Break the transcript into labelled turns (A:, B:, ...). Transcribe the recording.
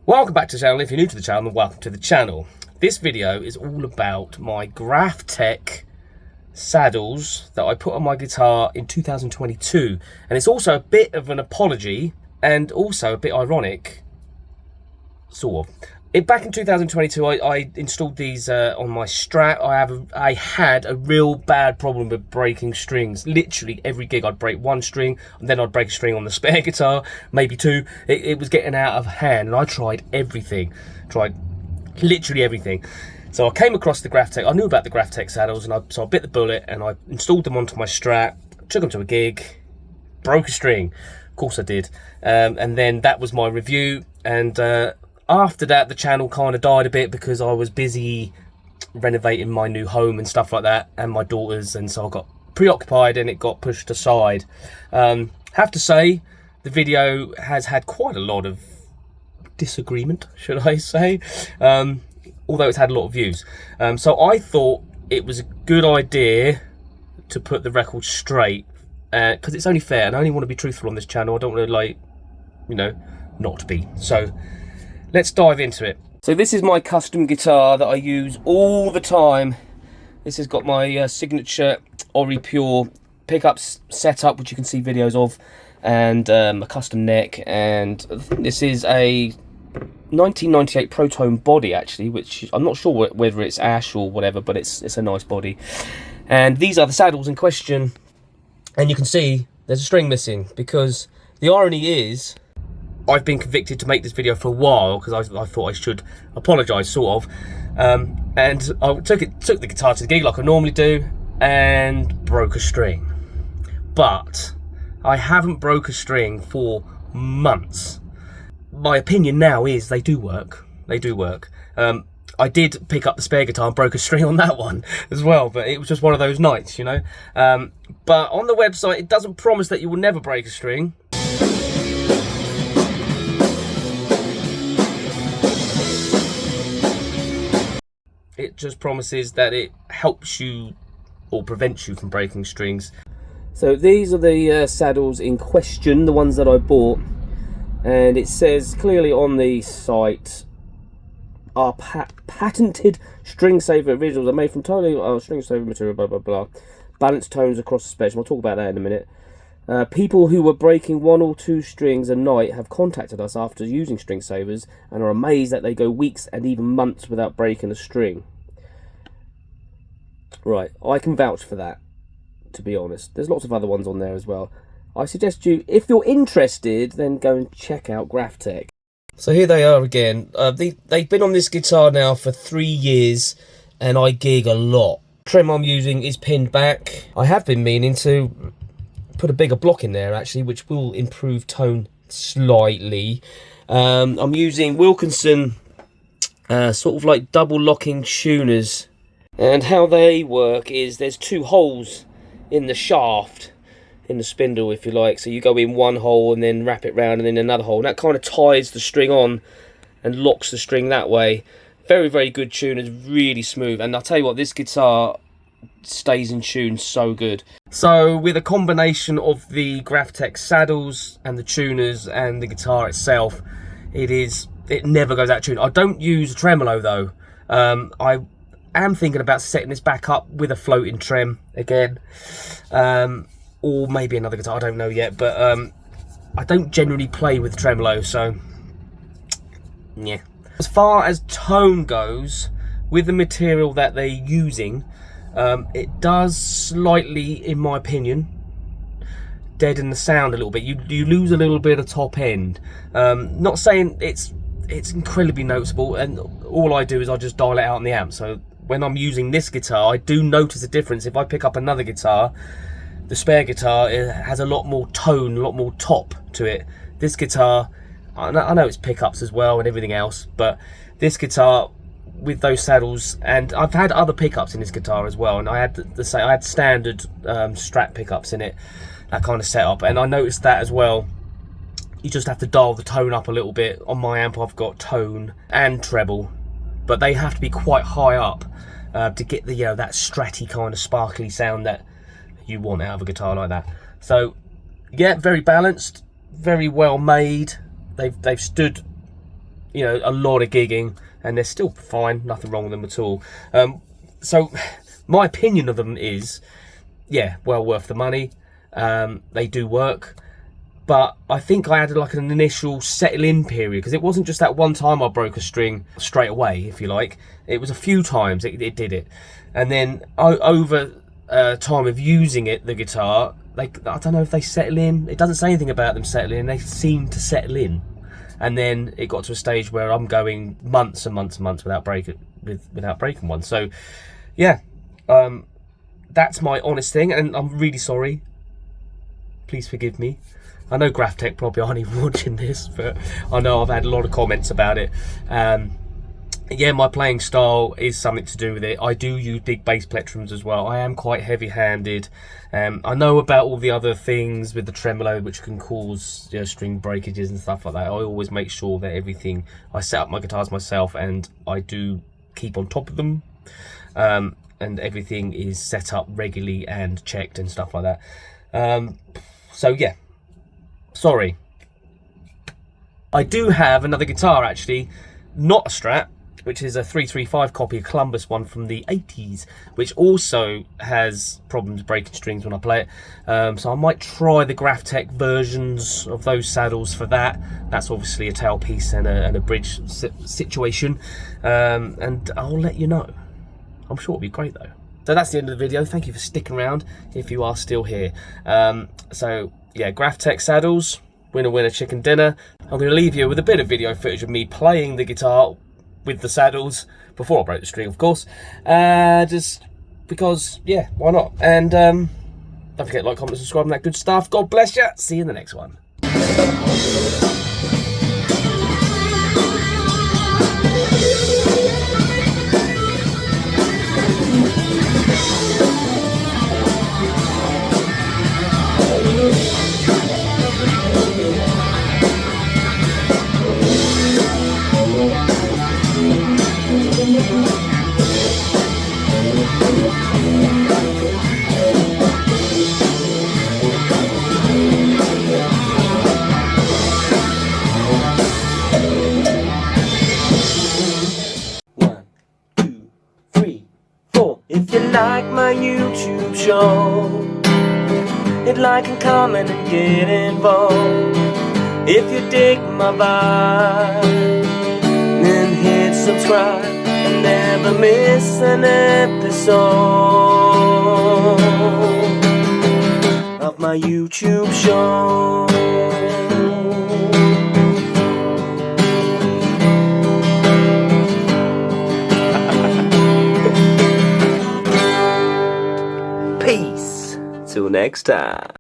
A: Welcome back to the channel. If you're new to the channel, then welcome to the channel. This video is all about my Graphtec saddles that I put on my guitar in 2022. And it's also a bit of an apology and also a bit ironic, sort of. Back in 2022, I installed these on my Strat. I had a real bad problem with breaking strings. Literally every gig I'd break one string, and then I'd break a string on the spare guitar, maybe two. It was getting out of hand, and I tried everything. Tried literally everything. So I came across the Graphtec. I knew about the Graphtec saddles, and so I bit the bullet, and I installed them onto my Strat, took them to a gig, broke a string. Of course I did. And then that was my review, and after that, the channel kind of died a bit because I was busy renovating my new home and stuff like that, and my daughters, and so I got preoccupied and it got pushed aside. Have to say, the video has had quite a lot of disagreement, should I say, although it's had a lot of views. So I thought it was a good idea to put the record straight, because it's only fair, and I only want to be truthful on this channel. I don't want to, like, you know, not be. So let's dive into it. So this is my custom guitar that I use all the time. This has got my signature Ori Pure pickups set up, which you can see videos of, and a custom neck. And this is a 1998 Protone body, actually, which I'm not sure whether it's ash or whatever, but it's a nice body. And these are the saddles in question. And you can see there's a string missing, because the irony is, I've been convicted to make this video for a while because I thought I should apologise, sort of. And I took the guitar to the gig like I normally do and broke a string. But I haven't broke a string for months. My opinion now is they do work. They do work. I did pick up the spare guitar and broke a string on that one as well, but it was just one of those nights, you know. But on the website, it doesn't promise that you will never break a string. It just promises that it helps you or prevents you from breaking strings. So these are the saddles in question, the ones that I bought. And it says clearly on the site, our patented string saver originals are made from totally string saver material, blah, blah, blah. Balanced tones across the spectrum. I'll talk about that in a minute. People who were breaking one or two strings a night have contacted us after using string savers and are amazed that they go weeks and even months without breaking a string. Right, I can vouch for that, to be honest. There's lots of other ones on there as well. I suggest you, if you're interested, then go and check out Graphtec. So here they are again. They've been on this guitar now for 3 years, and I gig a lot. The trim I'm using is pinned back. I have been meaning to put a bigger block in there, actually, which will improve tone slightly. I'm using Wilkinson sort of like double locking tuners, and how they work is there's two holes in the shaft, in the spindle, if you like. So you go in one hole and then wrap it round, and then another hole, and that kind of ties the string on and locks the string that way. Very, very good tuners, really smooth. And I'll tell you what, this guitar stays in tune so good. So with a combination of the Graphtec saddles and the tuners and the guitar itself, it never goes out of tune. I don't use a tremolo though. I am thinking about setting this back up with a floating trem again, or maybe another guitar, I don't know yet, but I don't generally play with tremolo, so yeah. As far as tone goes, with the material that they're using, it does slightly, in my opinion, deaden the sound a little bit. You lose a little bit of top end. Not saying it's incredibly noticeable, and all I do is I just dial it out on the amp. So when I'm using this guitar, I do notice a difference. If I pick up another guitar, the spare guitar, it has a lot more tone, a lot more top to it. This guitar, I know it's pickups as well and everything else, but this guitar with those saddles, and I've had other pickups in this guitar as well, and I had I had standard Strat pickups in it, that kind of setup, and I noticed that as well. You just have to dial the tone up a little bit. On my amp I've got tone and treble, but they have to be quite high up to get the that stratty kind of sparkly sound that you want out of a guitar like that. So yeah, very balanced, very well made. They've stood you know, a lot of gigging, and they're still fine, nothing wrong with them at all. So my opinion of them is, yeah, well worth the money. They do work, but I think I had like an initial settle-in period, because it wasn't just that one time I broke a string straight away, if you like. It was a few times it did it, and then over time of using it, the guitar, I don't know if they settle in. It doesn't say anything about them settling in. They seem to settle in, and then it got to a stage where I'm going months and months and months without breaking one. So yeah, that's my honest thing, and I'm really sorry. Please forgive me. I know GraphTech probably aren't even watching this, but I know I've had a lot of comments about it. Yeah, my playing style is something to do with it. I do use big bass plectrums as well. I am quite heavy-handed. I know about all the other things with the tremolo, which can cause, you know, string breakages and stuff like that. I always make sure that everything, I set up my guitars myself, and I do keep on top of them. And everything is set up regularly and checked and stuff like that. So yeah, sorry. I do have another guitar, actually, not a Strat, which is a 335 copy, a Columbus one from the 80s, which also has problems breaking strings when I play it. So I might try the GraphTech versions of those saddles for that. That's obviously a tailpiece and a bridge situation, and I'll let you know. I'm sure it'll be great though. So that's the end of the video. Thank you for sticking around if you are still here. So yeah, GraphTech saddles, winner winner chicken dinner. I'm going to leave you with a bit of video footage of me playing the guitar with the saddles before I broke the string, of course. Just because, yeah, why not? And don't forget to like, comment, subscribe, and that good stuff. God bless you. See you in the next one. If you like my YouTube show, hit like and comment and get involved. If you dig my vibe, then hit subscribe and never miss an episode of my YouTube show. Peace. Till next time.